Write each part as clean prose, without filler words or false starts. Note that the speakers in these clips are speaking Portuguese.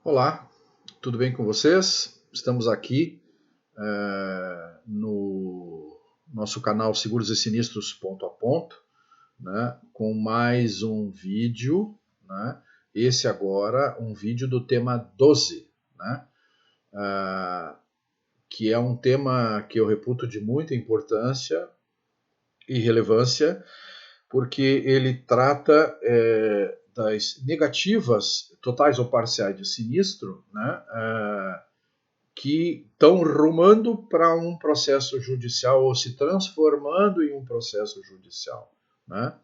Olá, tudo bem com vocês? Estamos aqui no nosso canal Seguros e Sinistros Ponto a Ponto, né, com mais um vídeo, né, esse agora um vídeo do tema 12, né, que é um tema que eu reputo de muita importância e relevância, porque ele trata das negativas totais ou parciais de sinistro, né, que estão rumando para um processo judicial ou se transformando em um processo judicial, né?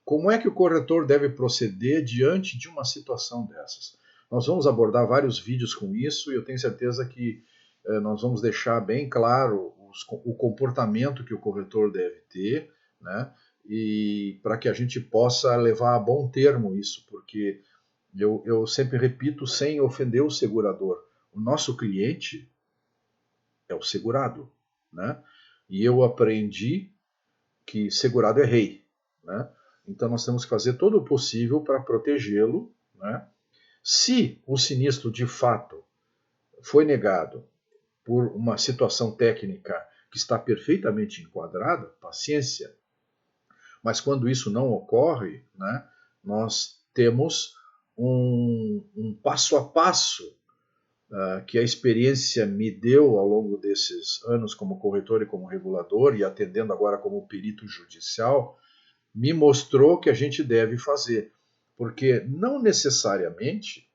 Como é que o corretor deve proceder diante de uma situação dessas? Nós vamos abordar vários vídeos com isso e eu tenho certeza que nós vamos deixar bem claro o comportamento que o corretor deve ter, né? E para que a gente possa levar a bom termo isso, porque eu sempre repito, sem ofender o segurador, o nosso cliente é o segurado, né? E eu aprendi que segurado é rei, né? Então nós temos que fazer todo o possível para protegê-lo, né? Se o sinistro de fato foi negado por uma situação técnica que está perfeitamente enquadrada, paciência. Mas quando isso não ocorre, né, nós temos um passo a passo que a experiência me deu ao longo desses anos como corretor e como regulador e atendendo agora como perito judicial, me mostrou que a gente deve fazer. Porque não necessariamente,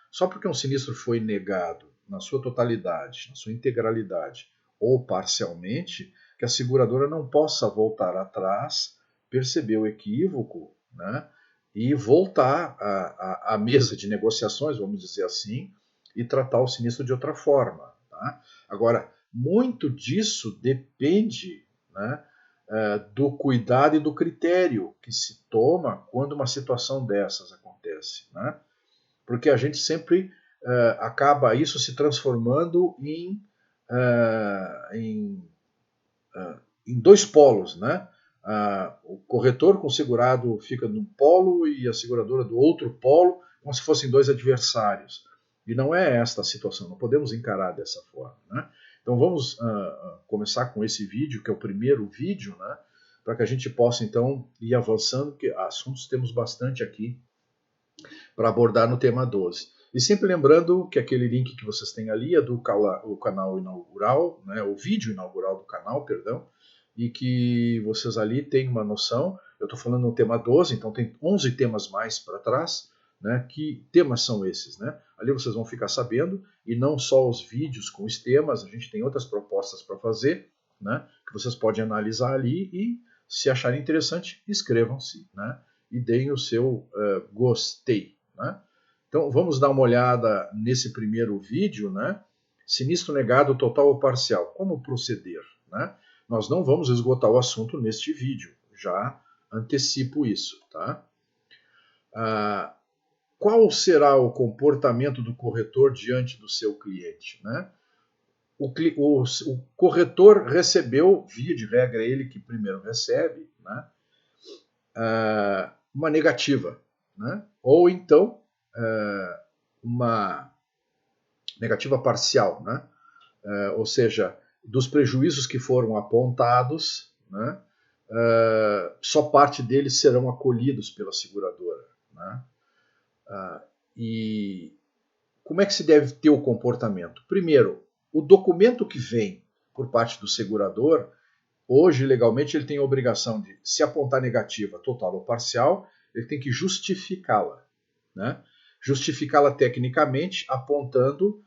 só porque um sinistro foi negado na sua totalidade, na sua integralidade ou parcialmente, que a seguradora não possa voltar atrás, perceber o equívoco, né, e voltar à mesa de negociações, vamos dizer assim, e tratar o sinistro de outra forma. Tá? Agora, muito disso depende, né, do cuidado e do critério que se toma quando uma situação dessas acontece. Né? Porque a gente sempre acaba isso se transformando em dois polos. Né? O corretor com o segurado fica num polo e a seguradora do outro polo, como se fossem dois adversários. E não é esta a situação, não podemos encarar dessa forma. Né? Então vamos começar com esse vídeo, que é o primeiro vídeo, né, para que a gente possa então ir avançando, porque assuntos temos bastante aqui para abordar no tema 12. E sempre lembrando que aquele link que vocês têm ali é do canal inaugural, né, o vídeo inaugural do canal, perdão, e que vocês ali têm uma noção. Eu estou falando no tema 12, então tem 11 temas mais para trás. Né, que temas são esses? Né? Ali vocês vão ficar sabendo, e não só os vídeos com os temas, a gente tem outras propostas para fazer, né, que vocês podem analisar ali e, se acharem interessante, inscrevam-se, né, e deem o seu gostei. Né? Então vamos dar uma olhada nesse primeiro vídeo, né? Sinistro negado total ou parcial, como proceder? Né? Nós não vamos esgotar o assunto neste vídeo, já antecipo isso. Tá? Qual será o comportamento do corretor diante do seu cliente? Né? O corretor recebeu, via de regra ele que primeiro recebe, né, uma negativa, né, ou então uma negativa parcial, né, ou seja, dos prejuízos que foram apontados, né, só parte deles serão acolhidos pela seguradora. Né, e como é que se deve ter o comportamento? Primeiro, o documento que vem por parte do segurador, hoje, legalmente, ele tem a obrigação de, se apontar negativa total ou parcial, ele tem que justificá-la. Né? Justificá-la tecnicamente, apontando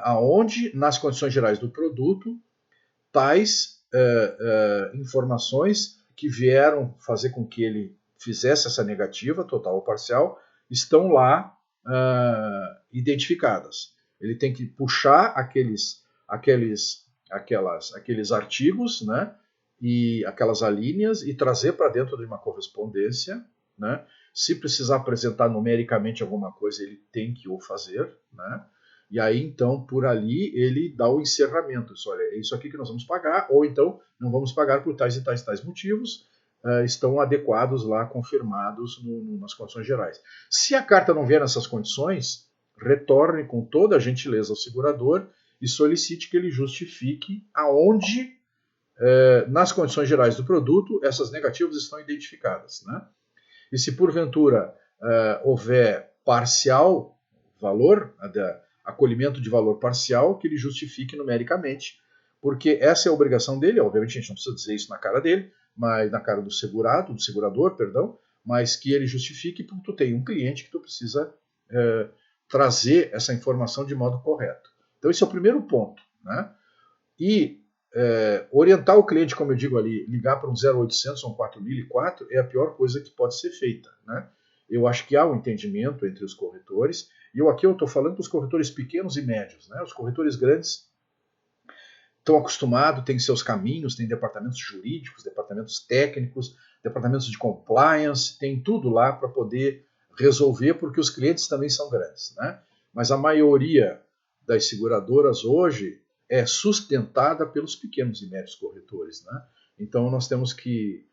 aonde, nas condições gerais do produto, tais informações que vieram fazer com que ele fizesse essa negativa, total ou parcial, estão lá identificadas. Ele tem que puxar aqueles artigos, né, e aquelas alíneas e trazer para dentro de uma correspondência. Né? Se precisar apresentar numericamente alguma coisa, ele tem que o fazer. Né? E aí, então, por ali, ele dá o encerramento. Olha, é isso aqui que nós vamos pagar, ou então não vamos pagar por tais e tais motivos, estão adequados lá, confirmados nas condições gerais. Se a carta não vier nessas condições, retorne com toda a gentileza ao segurador e solicite que ele justifique aonde, nas condições gerais do produto, essas negativas estão identificadas, né? E se porventura houver parcial valor, acolhimento de valor parcial, que ele justifique numericamente, porque essa é a obrigação dele. Obviamente a gente não precisa dizer isso na cara dele, mas na cara do segurador, perdão, mas que ele justifique porque tu tem um cliente que tu precisa trazer essa informação de modo correto. Então esse é o primeiro ponto, né? E orientar o cliente, como eu digo ali, ligar para um 0800 ou um 4004 é a pior coisa que pode ser feita, né? Eu acho que há um entendimento entre os corretores, e aqui eu estou falando dos corretores pequenos e médios, né? Os corretores grandes estão acostumados, têm seus caminhos, têm departamentos jurídicos, departamentos técnicos, departamentos de compliance, tem tudo lá para poder resolver, porque os clientes também são grandes, né? Mas a maioria das seguradoras hoje é sustentada pelos pequenos e médios corretores, né? Então nós temos que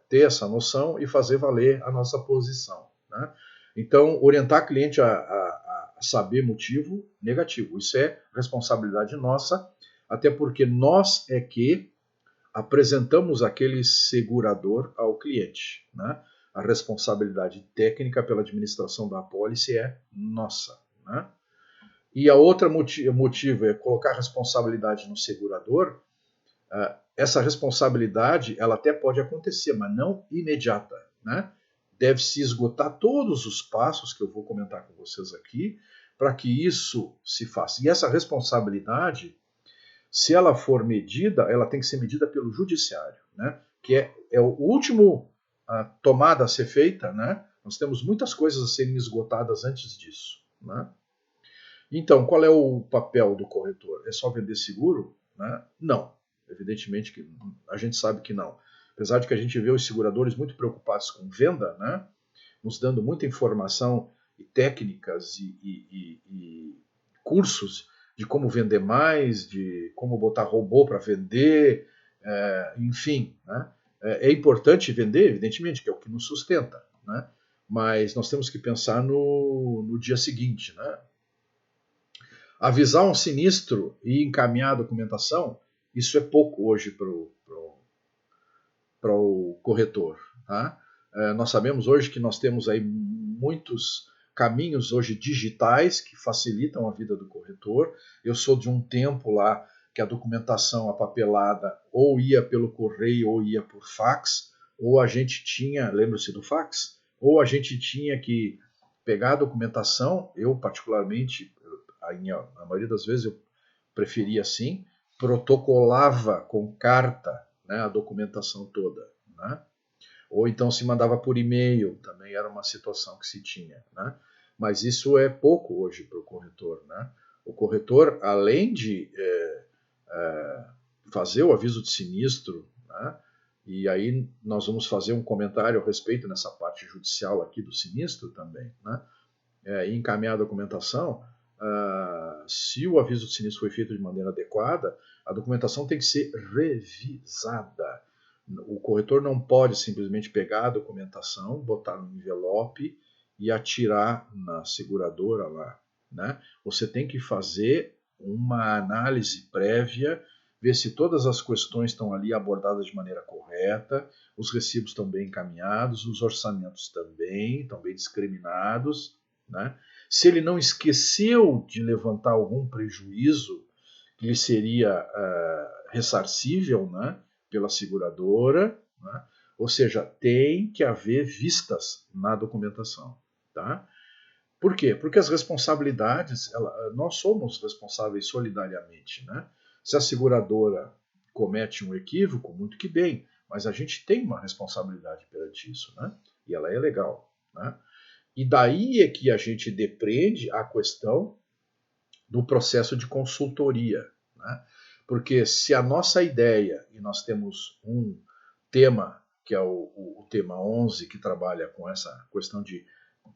ter essa noção e fazer valer a nossa posição, né? Então orientar o cliente a saber motivo negativo, isso é responsabilidade nossa, até porque nós é que apresentamos aquele segurador ao cliente, né? A responsabilidade técnica pela administração da apólice é nossa, né? E a outra motivo é colocar responsabilidade no segurador. Essa responsabilidade ela até pode acontecer, mas não imediata, né? Deve-se esgotar todos os passos que eu vou comentar com vocês aqui para que isso se faça. E essa responsabilidade, se ela for medida, ela tem que ser medida pelo judiciário, né? Que é o último tomada a ser feita, né? Nós temos muitas coisas a serem esgotadas antes disso, né? Então, qual é o papel do corretor? É só vender seguro? Né? Não. Evidentemente que a gente sabe que não. Apesar de que a gente vê os seguradores muito preocupados com venda, né? Nos dando muita informação e técnicas e cursos de como vender mais, de como botar robô para vender, enfim. Né? É importante vender, evidentemente, que é o que nos sustenta, né? Mas nós temos que pensar no dia seguinte, né? Avisar um sinistro e encaminhar a documentação, isso é pouco hoje para o corretor. Tá? Nós sabemos hoje que nós temos aí muitos caminhos hoje digitais que facilitam a vida do corretor. Eu sou de um tempo lá que a documentação, a papelada, ou ia pelo correio ou ia por fax, ou a gente tinha, lembra-se do fax? Ou a gente tinha que pegar a documentação, eu particularmente, a maioria das vezes eu preferia assim, protocolava com carta, né, a documentação toda, né? Ou então se mandava por e-mail, também era uma situação que se tinha, né? Mas isso é pouco hoje para o corretor, né? O corretor, além de fazer o aviso de sinistro, né? E aí nós vamos fazer um comentário a respeito nessa parte judicial aqui do sinistro também, né? E encaminhar a documentação. Se o aviso de sinistro foi feito de maneira adequada, a documentação tem que ser revisada. O corretor não pode simplesmente pegar a documentação, botar no envelope e atirar na seguradora lá, né? Você tem que fazer uma análise prévia, ver se todas as questões estão ali abordadas de maneira correta, os recibos estão bem encaminhados, os orçamentos também estão bem discriminados, né? Se ele não esqueceu de levantar algum prejuízo que lhe seria ressarcível, né, pela seguradora, né? Ou seja, tem que haver vistas na documentação. Tá? Por quê? Porque as responsabilidades, nós somos responsáveis solidariamente. Né? Se a seguradora comete um equívoco, muito que bem, mas a gente tem uma responsabilidade perante isso, né? E ela é legal. Né? E daí é que a gente depreende a questão do processo de consultoria. Né? Porque se a nossa ideia, e nós temos um tema, que é o tema 11, que trabalha com essa questão de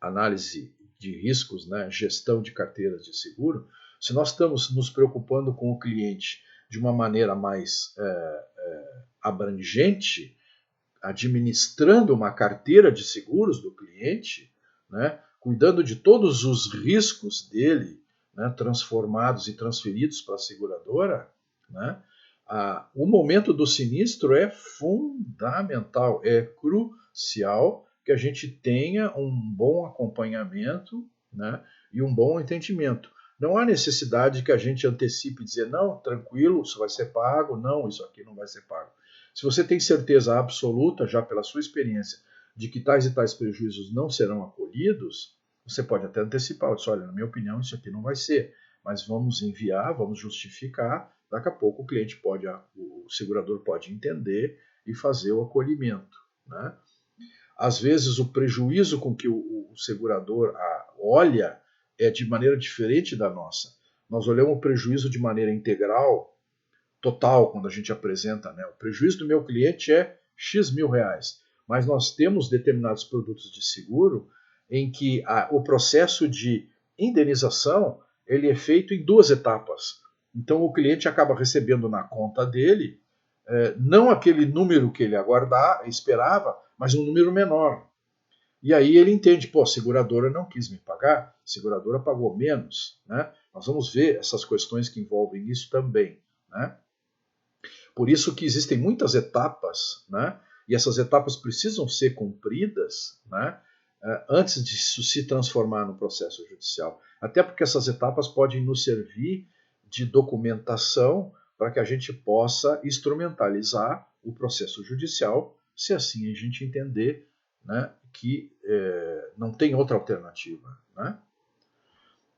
análise de riscos, né? Gestão de carteiras de seguro, se nós estamos nos preocupando com o cliente de uma maneira mais abrangente, administrando uma carteira de seguros do cliente, né, cuidando de todos os riscos dele, né, transformados e transferidos para a seguradora, né, o momento do sinistro é fundamental, é crucial que a gente tenha um bom acompanhamento, né, e um bom entendimento. Não há necessidade que a gente antecipe e dizer, não, tranquilo, isso vai ser pago, não, isso aqui não vai ser pago. Se você tem certeza absoluta, já pela sua experiência, de que tais e tais prejuízos não serão acolhidos, você pode até antecipar, dizer, olha, na minha opinião, isso aqui não vai ser, mas vamos enviar, vamos justificar, daqui a pouco o cliente pode, o segurador pode entender e fazer o acolhimento, né? Às vezes o prejuízo com que o segurador olha é de maneira diferente da nossa. Nós olhamos o prejuízo de maneira integral, total, quando a gente apresenta, né? O prejuízo do meu cliente é X mil reais, mas nós temos determinados produtos de seguro em que o processo de indenização ele é feito em duas etapas. Então o cliente acaba recebendo na conta dele não aquele número que ele esperava, mas um número menor. E aí ele entende, pô, a seguradora não quis me pagar, a seguradora pagou menos, né? Nós vamos ver essas questões que envolvem isso também, né? Por isso que existem muitas etapas, né? E essas etapas precisam ser cumpridas, né? Antes de isso se transformar no processo judicial. Até porque essas etapas podem nos servir de documentação para que a gente possa instrumentalizar o processo judicial, se assim a gente entender, né, que não tem outra alternativa, né?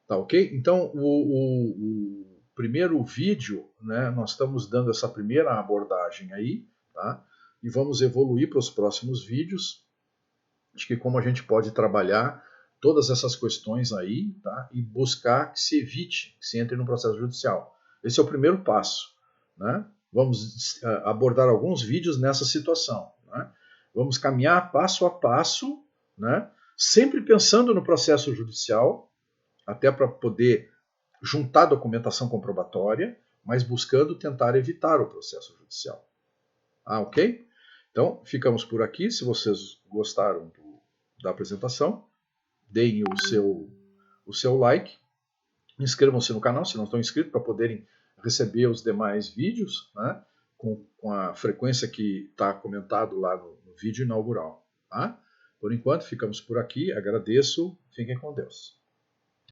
Tá ok? Então, o primeiro vídeo, né, nós estamos dando essa primeira abordagem aí, tá? E vamos evoluir para os próximos vídeos, de que como a gente pode trabalhar todas essas questões aí, tá? E buscar que se evite que se entre no processo judicial. Esse é o primeiro passo, né? Vamos abordar alguns vídeos nessa situação, né? Vamos caminhar passo a passo, né? Sempre pensando no processo judicial, até para poder juntar documentação comprobatória, mas buscando tentar evitar o processo judicial. Ok? Então, ficamos por aqui. Se vocês gostaram da apresentação, deem o seu like, inscrevam-se no canal se não estão inscritos, para poderem receber os demais vídeos, né, com a frequência que está comentado lá no vídeo inaugural. Tá? Por enquanto, ficamos por aqui. Agradeço. Fiquem com Deus.